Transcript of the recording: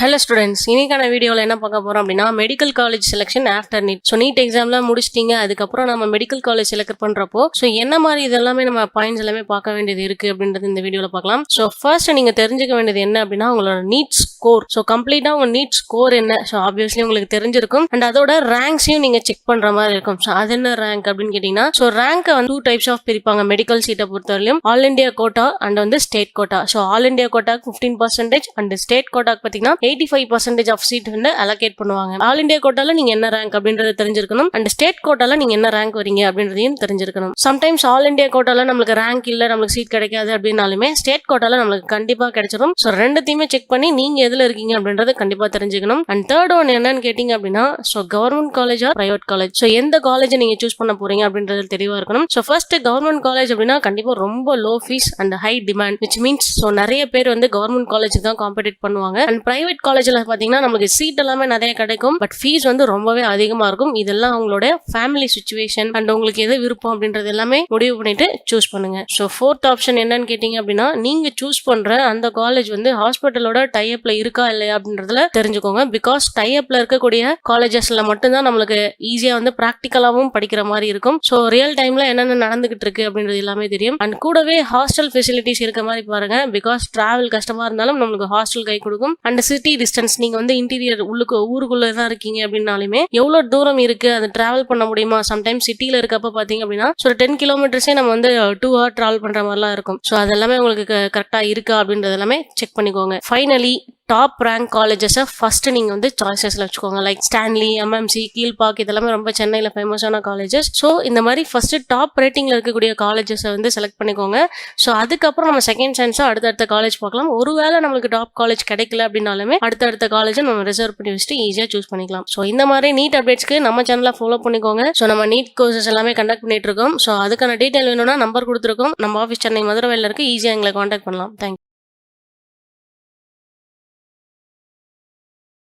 Hello students, இன்னைக்கான வீடியோவில் என்ன பார்க்க போகிறோம் அப்படின்னா medical college selection after NEET. So NEET எக்ஸாம்லாம் முடிச்சிட்டிங்க, அதுக்கப்புறம் நம்ம மெடிக்கல் காலேஜ் செலக்ட் பண்ணுறப்போ ஸோ என்ன மாதிரி இதெல்லாமே நம்ம பாயிண்ட்ஸ் எல்லாமே பார்க்க வேண்டியது இருக்குது அப்படின்றது இந்த வீடியோவில் பார்க்கலாம். ஸோ ஃபர்ஸ்ட் நீங்கள் தெரிஞ்சுக்க வேண்டியது என்ன அப்படின்னா உங்களோட நீட் ஸ்கோர். ஸோ கம்ப்ளீட்டாக உங்கள் நீட் ஸ்கோர் என்ன, ஸோ ஆப்வியஸ்லி உங்களுக்கு தெரிஞ்சிருக்கும். அண்ட் அதோட ரேங்க்ஸையும் நீங்கள் செக் பண்ணுற மாதிரி இருக்கும். ஸோ அது என்ன ரேங்க் அப்படின்னு கேட்டிங்கன்னா, ஸோ ரேங்கை வந்து 2 டைப்ஸ் ஆஃப் பிரிப்பாங்க மெடிக்கல் சீட்டை பொறுத்தவரையிலும். ஆல் இண்டியா கோட்டா அண்ட் வந்து state quota. So all India கோட்டாக்கு 15% அண்ட் ஸ்டேட் கோட்டாக்கு பார்த்தீங்கன்னா 85% ஆஃப் சீட் வந்து அலோகேட் பண்ணுவாங்க. ஆல் இண்டியா கோட்டால நீங்க என்ன ரேங்க் அப்படின்றது தெரிஞ்சிருக்கணும். அண்ட் ஸ்டேட் கோட்டால நீங்க என்ன ரேங்க் வரீங்க அப்படின்றதையும் தெரிஞ்சிருக்கணும். சம்டைம்ஸ் ஆல் இண்டியா கோட்டால நம்மளுக்கு ரேங்க் இல்ல, நம்மளுக்கு சீட் கிடைக்காது அப்படின்னாலுமே ஸ்டேட் கோட்டால நம்மளுக்கு கண்டிப்பா கிடைச்சிடும். ஸோ ரெண்டுத்தையுமே செக் பண்ணி நீங்க எதுல இருக்கீங்க அப்படின்றத கண்டிப்பா தெரிஞ்சுக்கணும். அண்ட் தேர்ட் ஒன் என்னன்னு கேட்டீங்க அப்படின்னா, so government college or private college. So எந்த காலேஜ் நீங்க சூஸ் பண்ண போறீங்க அப்படின்றது தெளிவா இருக்கணும். ஸோ ஃபர்ஸ்ட் கவர்மெண்ட் காலேஜ் அப்படின்னா கண்டிப்பா ரொம்ப low fees and high demand, which means so நிறைய பேர் வந்து கவர்மெண்ட் காலேஜ் தான் காம்படிட் பண்ணுவாங்க. அண்ட் பிரைவேட் காலேஜ்ல பாத்தீங்கன்னா நமக்கு சீட் எல்லாமே நிறைய கிடைக்கும், பட் ஃபீஸ் வந்து ரொம்பவே அதிகமா இருக்கும். இதெல்லாம் உங்களோட ஃபேமிலி சிச்சுவேஷன் அண்ட் உங்களுக்கு எது விருப்பம் அப்படின்றது எல்லாமே முடிவு பண்ணிட்டு சூஸ் பண்ணுங்க. ஸோ ஃபோர்த் ஆப்ஷன் என்னன்னு கேட்டீங்க அப்படின்னா, நீங்க சூஸ் பண்ற அந்த காலேஜ் வந்து ஹாஸ்பிட்டலோட டைப்ல இருக்கா இல்லையா அப்படின்றதுல தெரிஞ்சுக்கோங்க. பிகாஸ் டைப்ல இருக்கக்கூடிய காலேஜஸ்ல மட்டும்தான் நம்மளுக்கு ஈஸியா வந்து பிராக்டிகலாவும் படிக்கிற மாதிரி இருக்கும். ஸோ ரியல் டைம்ல என்னென்ன நடந்துகிட்டு இருக்கு அப்படின்றது எல்லாமே தெரியும். அண்ட் கூடவே ஹாஸ்டல் ஃபெசிலிட்டிஸ் இருக்க மாதிரி பாருங்க. பிகாஸ் டிராவல் கஷ்டமா இருந்தாலும் நம்மளுக்கு ஹாஸ்டல் கை கொடுக்கும். அண்ட் சிட்டி டிஸ்டன்ஸ், நீங்க வந்து இன்டீரியர் ஊருக்குள்ள தான் இருக்கீங்க அப்படின்னாலுமே எவ்வளவு தூரம் இருக்கு அது டிராவல் பண்ண முடியுமா. சம்டைம்ஸ் சிட்டில இருக்கப்ப பாத்தீங்க அப்படின்னா ஸோ 10 கிலோமீட்டர்ஸே நம்ம வந்து 2 hour டிராவல் பண்ற மாதிரிலாம் இருக்கும். ஸோ அதெல்லாமே உங்களுக்கு கரெக்டா இருக்கா அப்படின்றது எல்லாமே செக் பண்ணிக்கோங்க. ஃபைனலி டாப் ரேங்க் காலேஜஸை ஃபர்ஸ்ட் நீங்கள் வந்து சாய்ஸஸில் வச்சுக்கோங்க. லைக் ஸ்டான்லி, எம்எம்சி, கீழ்பாக், இதெல்லாமே ரொம்ப சென்னையில் ஃபேமஸான காலேஜஸ். ஸோ இந்த மாதிரி ஃபர்ஸ்ட் டாப் ரேட்டிங்கில் இருக்கக்கூடிய காலேஜஸை வந்து செலக்ட் பண்ணிக்கோங்க. ஸோ அதுக்கப்புறம் நம்ம செகண்ட் சான்ஸாக அடுத்தடுத்த காலேஜ் பார்க்கலாம். ஒருவேளை நம்மளுக்கு டாப் காலேஜ் கிடைக்கல அப்படின்னாலுமே அடுத்தடுத்த காலேஜை நம்ம ரிசர்வ் பண்ணி வச்சுட்டு ஈஸியாக சூஸ் பண்ணிக்கலாம். ஸோ இந்த மாதிரி நீட் அப்டேட்ஸ்க்கு நம்ம சேனலை ஃபாலோ பண்ணிக்கோங்க. ஸோ நம்ம நீட் கோர்சஸ் எல்லாமே கண்டக்ட் பண்ணிட்டு இருக்கோம். ஸோ அதுக்கான டீட்டெயில் வேணும்னா நம்பர் கொடுத்துருக்கோம். நம்ம ஆஃபீஸ் சென்னை மதுரவேல இருக்கு. ஈஸியாக எங்களை காண்டாக்ட் பண்ணலாம். தேங்க்யூ.